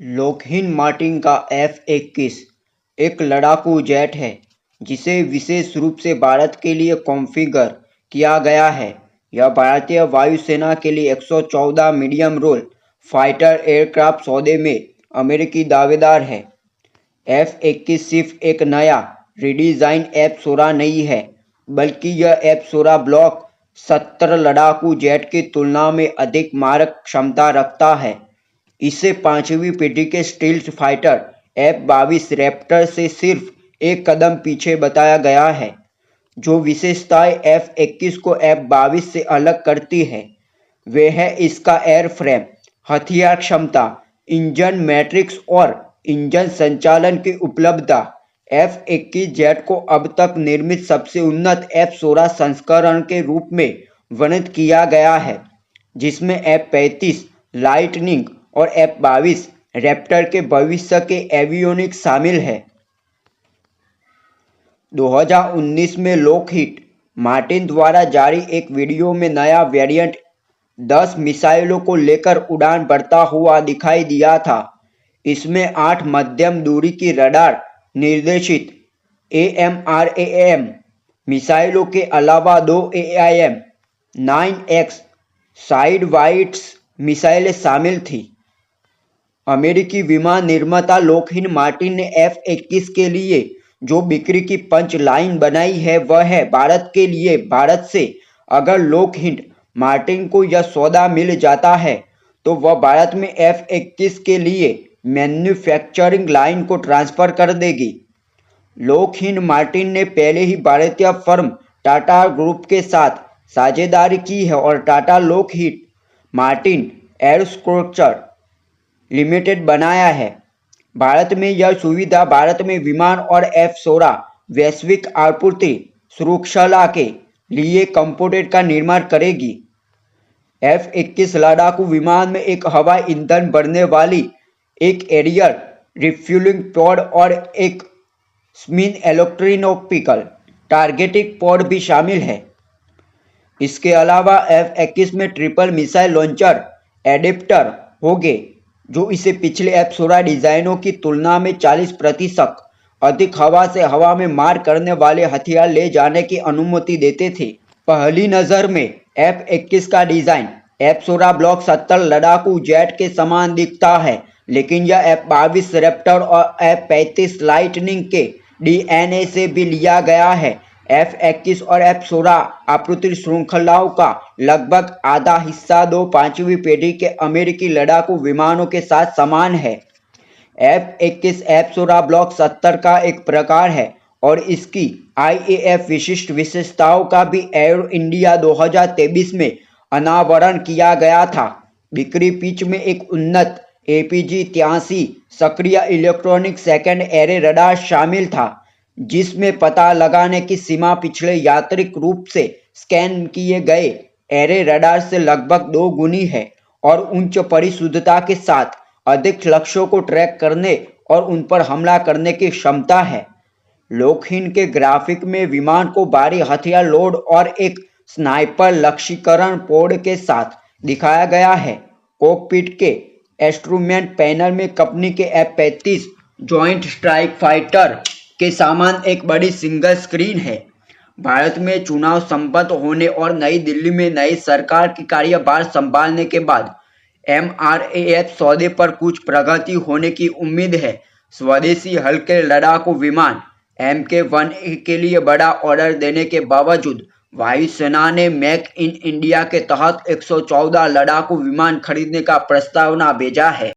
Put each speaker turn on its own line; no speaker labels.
Lockheed Martin का F-21 एक लड़ाकू जेट है जिसे विशेष रूप से भारत के लिए कॉन्फ़िगर किया गया है। यह भारतीय वायुसेना के लिए 114 मीडियम रोल फाइटर एयरक्राफ्ट सौदे में अमेरिकी दावेदार है। F-21 सिर्फ एक नया रिडिज़ाइन F-16 नहीं है, बल्कि यह F-16 ब्लॉक 70 लड़ाकू जेट की तुलना में अधिक मारक क्षमता रखता है। इसे 5वीं पीढ़ी के स्टील्थ फाइटर F-22 रैप्टर से सिर्फ एक कदम पीछे बताया गया है। जो विशेषताएं F-21 को F-22 से अलग करती है वे है इसका एयरफ्रेम, हथियार क्षमता, इंजन मैट्रिक्स और इंजन संचालन की उपलब्धता। F-21 जेट को अब तक निर्मित सबसे उन्नत F-16 संस्करण के रूप में वर्णित किया गया है, जिसमें F-35 लाइटनिंग और F-22 रैप्टर के भविष्य के एवियोनिक्स शामिल है। 2019 में लॉकहीड मार्टिन द्वारा जारी एक वीडियो में नया वेरिएंट 10 मिसाइलों को लेकर उड़ान भरता हुआ दिखाई दिया था। इसमें 8 मध्यम दूरी की रडार निर्देशित AMRAAM मिसाइलों के अलावा 2 AIM-9X साइड वाइड्स मिसाइलें शामिल थी। अमेरिकी विमान निर्माता लॉकहीड मार्टिन ने F-21 के लिए जो बिक्री की पंच लाइन बनाई है वह है भारत के लिए। भारत से अगर लॉकहीड मार्टिन को यह सौदा मिल जाता है तो वह भारत में F-21 के लिए मैन्युफैक्चरिंग लाइन को ट्रांसफर कर देगी। लॉकहीड मार्टिन ने पहले ही भारतीय फर्म टाटा ग्रुप के साथ साझेदारी की है और Tata Lockheed Martin aerospace limited बनाया है। भारत में यह सुविधा भारत में विमान और F-16 वैश्विक आपूर्ति श्रृंखला के लिए कंपोनेंट का निर्माण करेगी। F-21 लड़ाकू विमान में एक हवाई ईंधन भरने वाली एक एरियल रिफ्यूलिंग पॉड और एक स्मिन इलेक्ट्रो-ऑप्टिकल टारगेटिंग पॉड भी शामिल है। इसके अलावा F-21 में ट्रिपल मिसाइल लॉन्चर एडेप्टर होंगे, जो इसे पिछले F-16 डिजाइनों की तुलना में 40% अधिक हवा से हवा में मार करने वाले हथियार ले जाने की अनुमति देते थे। पहली नज़र में F-21 का डिजाइन F-16 ब्लॉक 70 लड़ाकू जेट के समान दिखता है, लेकिन यह F-22 रैप्टर और F-35 लाइटनिंग के DNA से भी लिया गया है। F-21 और F-16 आपूर्ति श्रृंखलाओं का लगभग आधा हिस्सा 5वीं पीढ़ी के अमेरिकी लड़ाकू विमानों के साथ समान है। F-21 F-16 ब्लॉक 70 का एक प्रकार है और इसकी IAF विशिष्ट विशेषताओं का भी एरो इंडिया 2023 में अनावरण किया गया था। बिक्री पिच में एक उन्नत APG-83 सक्रिय इलेक्ट्रॉनिक सेकेंड एरे रडार शामिल था, जिसमें पता लगाने की सीमा पिछले यांत्रिक रूप से स्कैन किए गए एरे रडार से लगभग 2 गुनी है और उच्च परिशुद्धता के साथ अधिक लक्ष्यों को ट्रैक करने और उन पर हमला करने की क्षमता है। लॉकहीड के ग्राफिक में विमान को भारी हथियार लोड और एक स्नाइपर लक्ष्यीकरण पॉड के साथ दिखाया गया है। कॉकपिट के इंस्ट्रूमेंट पैनल में कंपनी के F-35 जॉइंट स्ट्राइक फाइटर के समान एक बड़ी सिंगल स्क्रीन है। भारत में चुनाव संपन्न होने और नई दिल्ली में नई सरकार की कार्यभार संभालने के बाद MRAF सौदे पर कुछ प्रगति होने की उम्मीद है। स्वदेशी हल्के लड़ाकू विमान MK-1A के लिए बड़ा ऑर्डर देने के बावजूद वायुसेना ने मेक इन इंडिया के तहत 114 लड़ाकू विमान खरीदने का प्रस्तावना भेजा है।